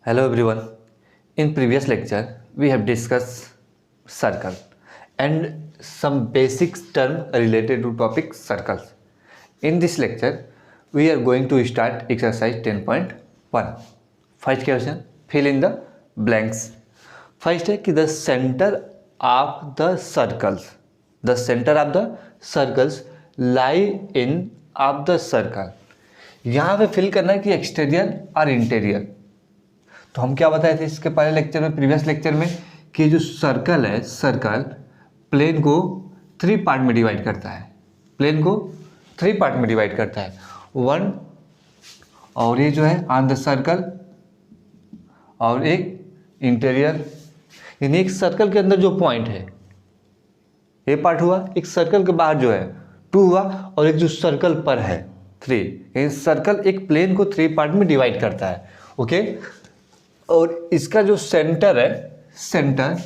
Hello everyone. In previous lecture, we have discussed circle and some basic term related to topic circles. In this lecture, we are going to start exercise 10.1. First question, fill in the blanks. First है कि the center of the circles lie in of the circle. यहाँ पे fill करना है कि exterior और interior. तो हम क्या बताए थे इसके पहले लेक्चर में, प्रीवियस लेक्चर में, कि जो सर्कल है, सर्कल प्लेन को 3 पार्ट में डिवाइड करता है. प्लेन को 3 पार्ट में डिवाइड करता है. 1 और ये जो है ऑन द सर्कल और एक इंटीरियर. यानी एक सर्कल के अंदर जो पॉइंट है ये पार्ट हुआ, एक सर्कल के बाहर जो है 2 हुआ, और एक जो सर्कल पर है 3. यानी सर्कल एक प्लेन को 3 पार्ट में डिवाइड करता है. ओके. और इसका जो सेंटर है, सेंटर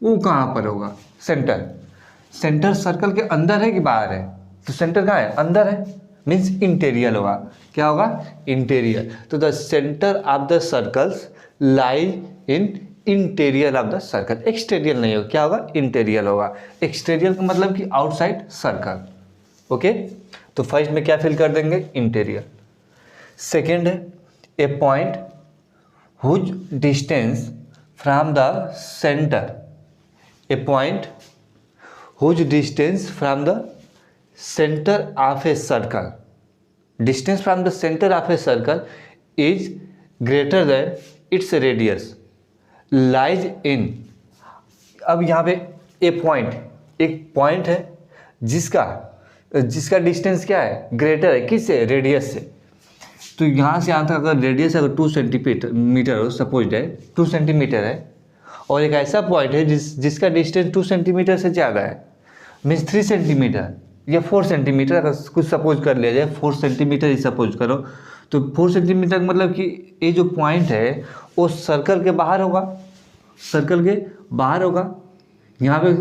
वो कहाँ पर होगा? सेंटर सर्कल के अंदर है कि बाहर है? तो सेंटर कहाँ है? अंदर है, मीन्स इंटीरियर होगा. क्या होगा? इंटीरियर. तो the centre of the circles lie in interior of the circle. Exterior नहीं होगा. क्या होगा? इंटीरियर होगा. एक्सटीरियर का मतलब कि आउटसाइड सर्कल. ओके. तो फर्स्ट में क्या फिल कर देंगे? इंटीरियर. सेकेंड है ए point whose distance from the center, a point whose distance from the center of a circle, distance from the center of a circle is greater than its radius, lies in. अब यहाँ पे एक point है जिसका distance क्या है? Greater है. किससे? रेडियस से. तो यहाँ से यहाँ तक अगर रेडियस अगर 2 सेंटीमीटर हो, सपोज है 2 सेंटीमीटर है, और एक ऐसा पॉइंट है जिसका डिस्टेंस 2 सेंटीमीटर से ज़्यादा है, मीन्स 3 सेंटीमीटर या 4 सेंटीमीटर, अगर कुछ सपोज कर लिया जाए 4 सेंटीमीटर ही सपोज करो, तो 4 सेंटीमीटर मतलब कि ये जो पॉइंट है वो सर्कल के बाहर होगा. यहाँ पे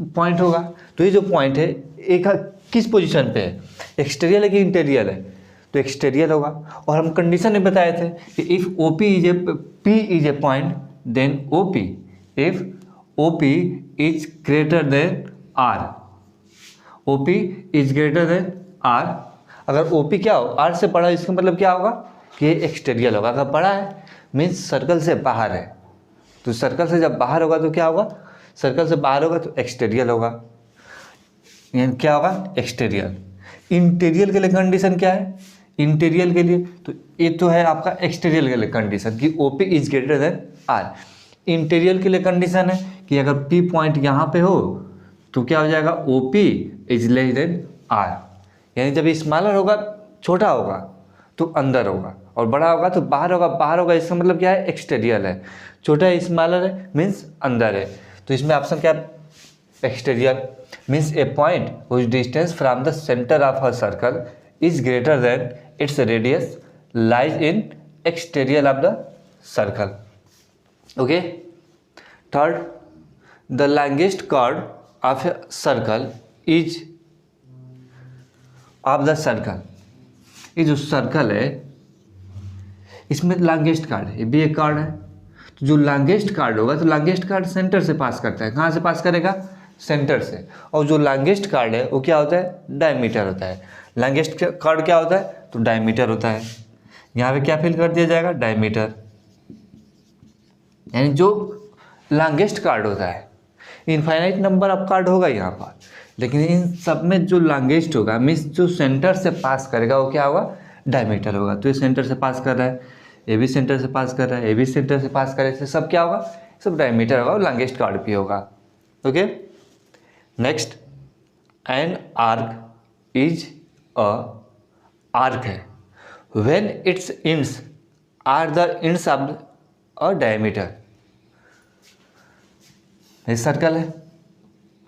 पॉइंट होगा. तो ये जो पॉइंट है एक किस पोजीशन पे है? एक्सटीरियर है कि इंटीरियर है? तो एक्सटीरियर होगा. और हम कंडीशन में बताए थे कि if OP is a point then OP, if OP is greater than R, OP is greater than R. अगर OP क्या हो? R से बड़ा, इसका मतलब क्या होगा? कि ये एक्सटीरियर होगा. अगर बड़ा है मीन्स सर्कल से बाहर है. तो सर्कल से जब बाहर होगा तो क्या होगा? सर्कल से बाहर होगा तो एक्सटीरियर होगा. यानी क्या होगा? एक्सटीरियर. इंटीरियर के लिए कंडीशन क्या है? इंटीरियर के लिए तो ये तो है आपका एक्सटीरियर के लिए कंडीशन कि OP is greater than R. Interior के लिए कंडीशन है कि अगर P पॉइंट यहाँ पे हो तो क्या हो जाएगा? OP is less than R. यानी जब स्मॉलर होगा, छोटा होगा तो अंदर होगा, और बड़ा होगा तो बाहर होगा. इसका मतलब क्या है? एक्सटीरियर है. छोटा है, स्मॉलर है, मीन्स अंदर है. तो इसमें ऑप्शन क्या? Exterior. Means a point whose distance from the centre of a circle is greater than its radius lies in exterior of the circle. Okay. Third, the longest chord of a circle is of the circle. ये जो circle है इसमें longest card है. ये भी एक card है. तो जो लॉन्गेस्ट कार्ड होगा तो लॉन्गेस्ट कार्ड सेंटर से पास करता है. कहाँ से पास करेगा? सेंटर से. और जो लॉन्गेस्ट कार्ड है वो क्या होता है? डायमीटर होता है. लॉन्गेस्ट कार्ड क्या होता है? तो डायमीटर होता है. यहाँ पे क्या फिल कर दिया जाएगा? डायमीटर. यानी जो लॉन्गेस्ट कार्ड होता है, इनफाइनाइट नंबर ऑफ कार्ड होगा यहाँ पर, लेकिन इन सब में जो लॉन्गेस्ट होगा मीन्स जो सेंटर से पास करेगा वो क्या होगा? डायमीटर होगा. तो ये सेंटर से पास कर रहा है, ये भी सेंटर से पास कर रहा है, ये भी सेंटर से पास कर रहा है, सब क्या होगा? सब डायमीटर होगा और लॉन्गेस्ट कार्ड भी होगा. Okay. Next, an arc is arc है when its ends are the ends of a diameter. ये सर्कल है,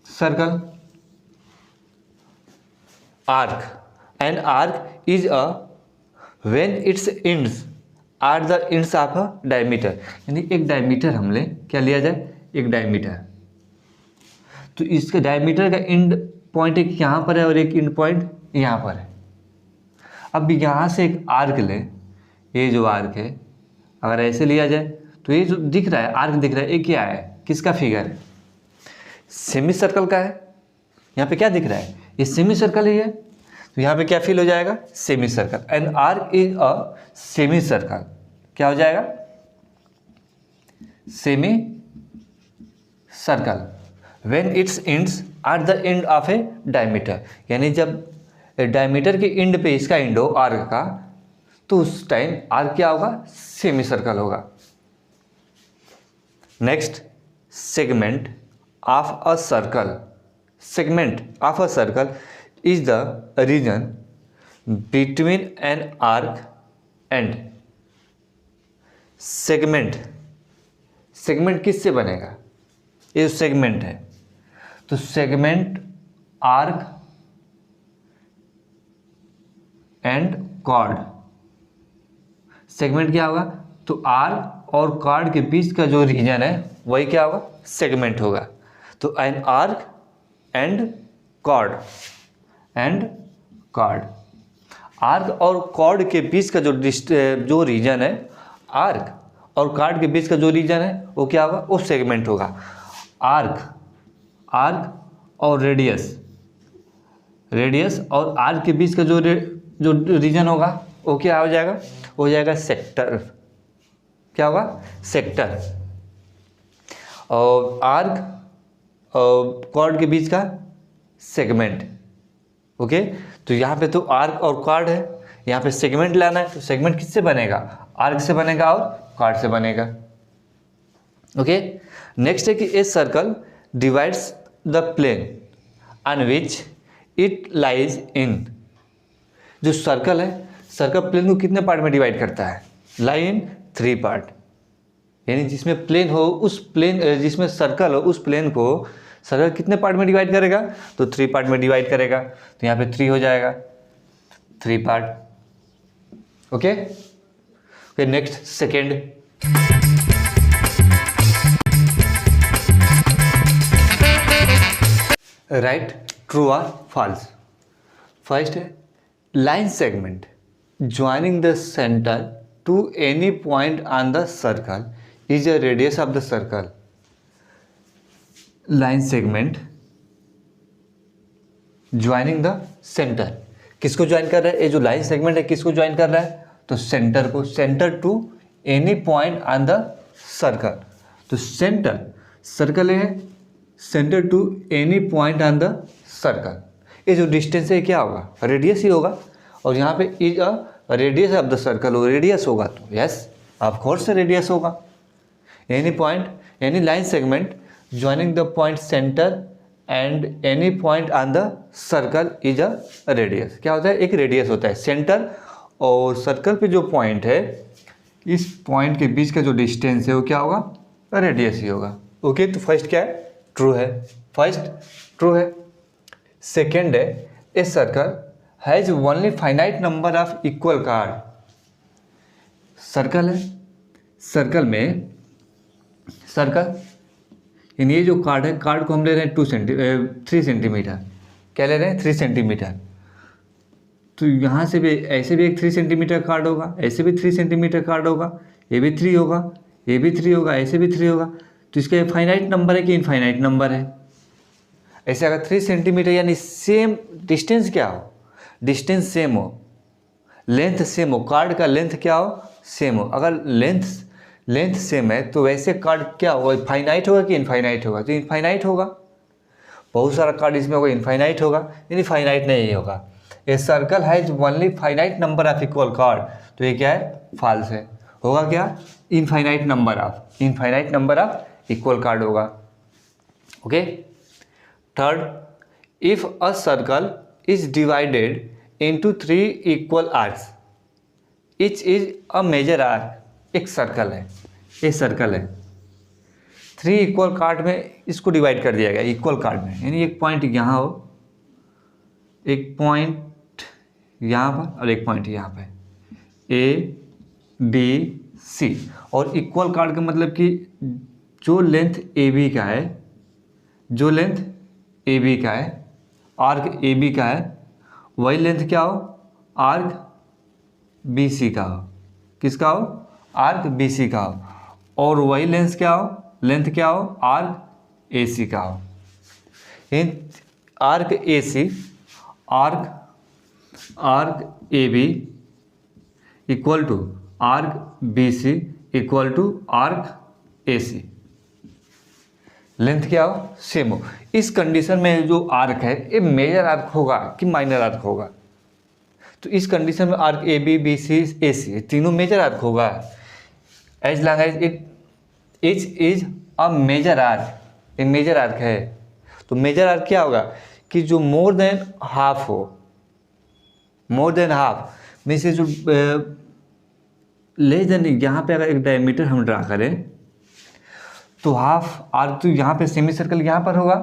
circle arc. An arc is when its ends are the ends of a diameter. यानी एक diameter हम ले, क्या लिया जाए? एक डायमीटर. तो इसके डायमीटर का एंड पॉइंट एक यहाँ पर है और एक एंड पॉइंट यहाँ पर है. अब यहाँ से एक आर्क ले, ये जो आर्क है अगर ऐसे लिया जाए तो ये जो दिख रहा है आर्क दिख रहा है, ये क्या है, किसका फिगर है, सेमी सर्कल का है। यहाँ पे क्या दिख रहा है, ये सेमी सर्कल ही है, तो यहाँ पे क्या फिल हो जाएगा, semi circle. An arc is a semi circle, क्या हो जाएगा, semi circle when it's ends at the end of A diameter, यानी जब डायमीटर के एंड पे इसका एंड हो आर्क का, तो उस टाइम आर्क क्या होगा, सेमी सर्कल होगा। Next, segment of a circle, segment of a circle is the region between an arc and, segment, segment किससे बनेगा, ये जो सेगमेंट है, तो segment arc and chord, segment क्या होगा, तो आर्क और कॉर्ड के बीच का जो रीजन है वही क्या होगा, सेगमेंट होगा। तो an arc and chord, and chord, arc और कॉर्ड के बीच का जो रीजन है, आर्क और कॉर्ड के बीच का जो रीजन है वो क्या होगा, वो सेगमेंट होगा। आर्क, आर्क और रेडियस, रेडियस और आर्क के बीच का जो रीजन होगा वो क्या हो जाएगा, हो जाएगा सेक्टर, क्या होगा, सेक्टर। और आर्क और कॉर्ड के बीच का सेगमेंट। ओके, तो यहाँ पे तो आर्क और कॉर्ड है, यहाँ पे सेगमेंट लाना है, तो सेगमेंट किससे बनेगा, आर्क से बनेगा और कॉर्ड से बनेगा। ओके, नेक्स्ट है कि a circle divides the plane on which it lies in, जो सर्कल है, सर्कल प्लेन को कितने पार्ट में डिवाइड करता है, लाई इन 3 पार्ट, यानी जिसमें प्लेन हो उस प्लेन, जिसमें सर्कल हो उस प्लेन को सर्कल कितने पार्ट में डिवाइड करेगा, तो 3 पार्ट में डिवाइड करेगा, तो यहाँ पे 3 हो जाएगा, 3 part. Okay, okay, next second, right true और फॉल्स। फर्स्ट है line segment joining the centre to any point on the circle is a radius of the circle. Line segment joining the centre, किसको join कर रहा है, ये जो line segment है किसको ज्वाइन कर रहा है, तो सेंटर को, centre to any point on the circle. तो सेंटर, सर्कल है, centre to any point on the circle, ये जो डिस्टेंस है क्या होगा, रेडियस ही होगा। और यहाँ पे is a radius of the circle हो, रेडियस होगा तो यस ऑफ कोर्स रेडियस होगा। Any point, any line segment joining the point centre and any point on the circle is a radius. क्या होता है, एक रेडियस होता है, सेंटर और सर्कल पे जो पॉइंट है, इस पॉइंट के बीच का जो डिस्टेंस है वो क्या होगा, रेडियस ही होगा। ओके, तो फर्स्ट क्या है, ट्रू है, फर्स्ट ट्रू है। सेकेंड है ए circle has only finite number of equal card. Circle है, सर्कल में, सर्कल यानी ये जो कार्ड है, कार्ड को हम ले रहे हैं 3 सेंटीमीटर, क्या ले रहे हैं, 3 सेंटीमीटर। तो यहाँ से भी ऐसे भी एक 3 सेंटीमीटर कार्ड होगा, ऐसे भी 3 सेंटीमीटर कार्ड होगा, ये भी 3 होगा, ये भी 3 होगा, ऐसे भी 3 होगा। तो इसका फाइनाइट नंबर है कि इनफाइनाइट नंबर है। ऐसे अगर 3 सेंटीमीटर यानी सेम डिस्टेंस क्या हो, डिस्टेंस सेम हो, लेंथ सेम हो, कार्ड का लेंथ क्या हो, सेम हो। अगर लेंथ सेम है तो वैसे कार्ड क्या होगा, फाइनाइट होगा कि इनफाइनाइट होगा, तो इनफाइनाइट होगा। बहुत सारा कार्ड इसमें होगा, इनफाइनाइट होगा, यानी फाइनाइट नहीं होगा। A circle has only finite number of equal chord, तो ये क्या है, फॉल्स है। होगा क्या, infinite number of equal chord होगा। Okay, third, if a circle is divided into 3 equal arcs, each is a major arc. एक सर्कल है, ये सर्कल है, 3 इक्वल कार्ड में इसको डिवाइड कर दिया गया, इक्वल कार्ड में, यानी एक पॉइंट यहाँ हो, एक पॉइंट यहाँ पर और एक पॉइंट यहाँ पे, ए बी सी। और इक्वल कार्ड का मतलब कि जो लेंथ ए बी का है, जो लेंथ ए बी का है, आर्क ए बी का है, वही लेंथ क्या हो, आर्क बी सी का हो। किसका हो, आर्क बी सी का हो, और वही लेंथ क्या हो, आर्क ए सी का हो। Arc A C, arc A B equal to arc B C equal to arc A C, length क्या हो, सेम हो। इस कंडीशन में जो आर्क है ये मेजर आर्क होगा कि माइनर आर्क होगा? तो इस कंडीशन में arc A B, B C, A C तीनों मेजर आर्क होगा। As long as it is a major arc, ये मेजर आर्क है। तो मेजर आर्क क्या होगा कि जो मोर देन हाफ हो, मोर देन हाफ में से जो लेस देन, यहाँ पे अगर एक डायमीटर हम ड्रा करें तो हाफ आर्क, तो यहाँ पे सेमी सर्कल यहाँ पर होगा,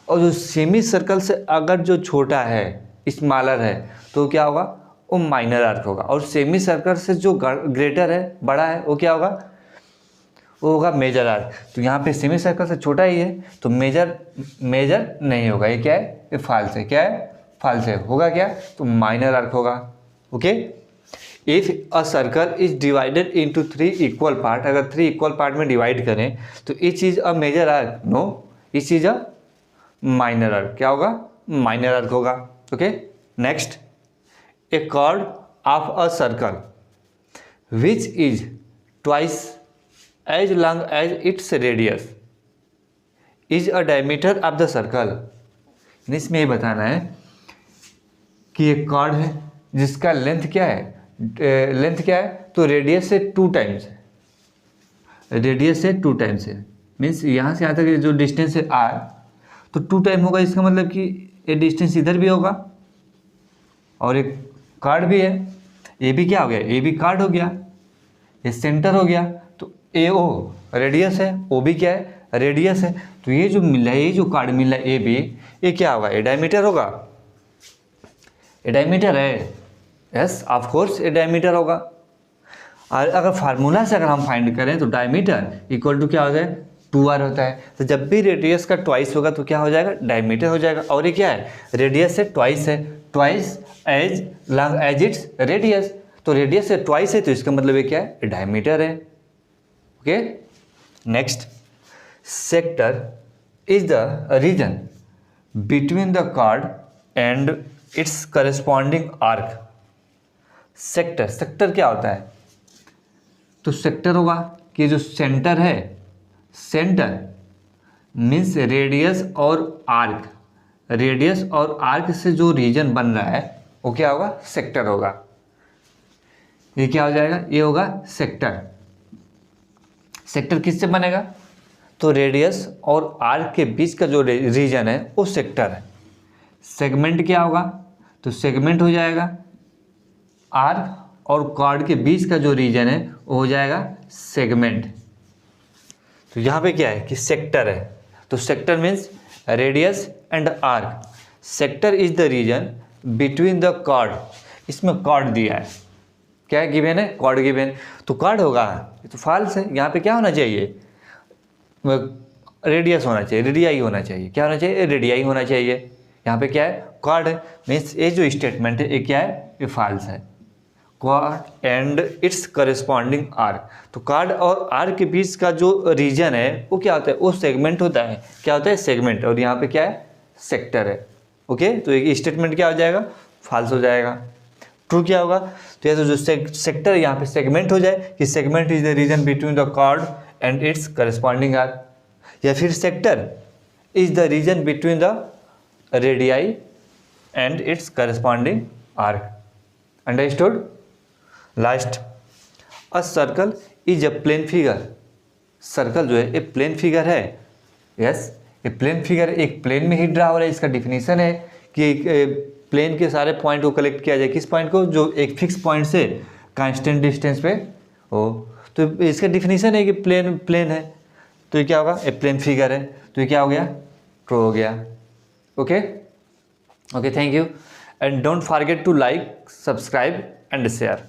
और जो सेमी सर्कल से अगर जो छोटा है, स्मॉलर है, तो क्या होगा, वो माइनर आर्क होगा। और सेमी सर्कल से जो ग्रेटर है, बड़ा है, वो क्या होगा, वो होगा मेजर आर्क। तो यहाँ पे सेमी सर्कल से छोटा ही है तो मेजर नहीं होगा, ये क्या है, ये फॉल्स है। क्या है, फॉल्स है। होगा क्या, तो माइनर आर्क होगा। Okay, if a circle is divided into 3 equal part, अगर 3 इक्वल पार्ट में डिवाइड करें तो each is a major arc, no, each is a minor arc. क्या होगा, माइनर आर्क होगा। Okay, next, a chord of a circle which is twice as long as its radius is a diameter of the circle. इसमें ये बताना है कि एक cord है जिसका लेंथ क्या है, तो रेडियस से 2 टाइम्स है, रेडियस से 2 टाइम्स है। मीन्स यहाँ से यहाँ तक जो डिस्टेंस है आर, तो 2 टाइम होगा। इसका मतलब कि ये डिस्टेंस इधर भी होगा, और एक कार्ड भी है, ये भी क्या हो गया, ये भी कार्ड हो गया, ये सेंटर हो गया। तो ए ओ रेडियस है, ओ भी क्या है, रेडियस है। तो ये जो मिला है, ये जो कार्ड मिला है ए बी, ये क्या होगा, ये डायमीटर होगा, ये डायमीटर है। यस, ऑफ कोर्स ये डायमीटर होगा। और अगर फार्मूला से अगर हम फाइंड करें तो डायमीटर इक्वल टू क्या होता है, 2r होता है। तो जब भी रेडियस का ट्वाइस होगा तो क्या हो जाएगा, डायमीटर हो जाएगा। और ये क्या है, रेडियस से ट्वाइस है, twice as long as its radius. तो रेडियस से ट्वाइस है तो इसका मतलब ये क्या है, डायमीटर है। Okay, next, sector is the region between the chord and its corresponding arc. Sector क्या होता है, तो सेक्टर होगा कि जो सेंटर है, सेंटर मीन्स रेडियस और आर्क, रेडियस और आर्क से जो रीजन बन रहा है वो क्या होगा, सेक्टर होगा। ये क्या हो जाएगा, ये होगा सेक्टर। सेक्टर किससे बनेगा, तो रेडियस और आर्क के बीच का जो रीजन है वो सेक्टर है। सेगमेंट क्या होगा, तो सेगमेंट हो जाएगा आर्क और कॉर्ड के बीच का जो रीजन है वो हो जाएगा सेगमेंट। तो यहाँ पे क्या है कि सेक्टर है, तो sector means radius and arc. Sector is the region between the chord, इसमें कॉर्ड दिया है, क्या है, गिवन है, कॉर्ड गिवन। तो कॉर्ड होगा, ये तो फॉल्स है। यहाँ पे क्या होना चाहिए, रेडियस होना चाहिए, रेडियाई होना चाहिए। क्या होना चाहिए, रेडियाई होना चाहिए। यहाँ पे क्या है, कॉर्ड है। मीन्स ये जो स्टेटमेंट है ये क्या है, ये फॉल्स है। Chord and its corresponding arc, तो कॉर्ड और आर्क के बीच का जो रीजन है वो क्या होता है, वो सेगमेंट होता है। क्या होता है, सेगमेंट। और यहाँ पे क्या है, सेक्टर है। ओके, तो ये स्टेटमेंट क्या हो जाएगा, फॉल्स हो जाएगा। ट्रू क्या होगा, तो ये तो जो सेक्टर यहाँ पे सेगमेंट हो जाए कि segment is the region between the chord and its corresponding arc, या फिर sector is the region between the radii and its corresponding arc. Understood. Last, a circle is a plane figure. Circle जो है ये plane figure है। Yes, ये plane figure एक plane में ही ड्रा हो रहा है। इसका डिफिनीशन है कि प्लेन के सारे पॉइंट को कलेक्ट किया जाए, किस पॉइंट को, जो एक फिक्स पॉइंट से कांस्टेंट डिस्टेंस पे हो। तो इसका डिफिनीशन है कि प्लेन है। तो ये क्या होगा, ये प्लेन फिगर है। तो ये क्या हो गया, ट्रू हो गया। Okay, thank you and don't forget to like, subscribe and share.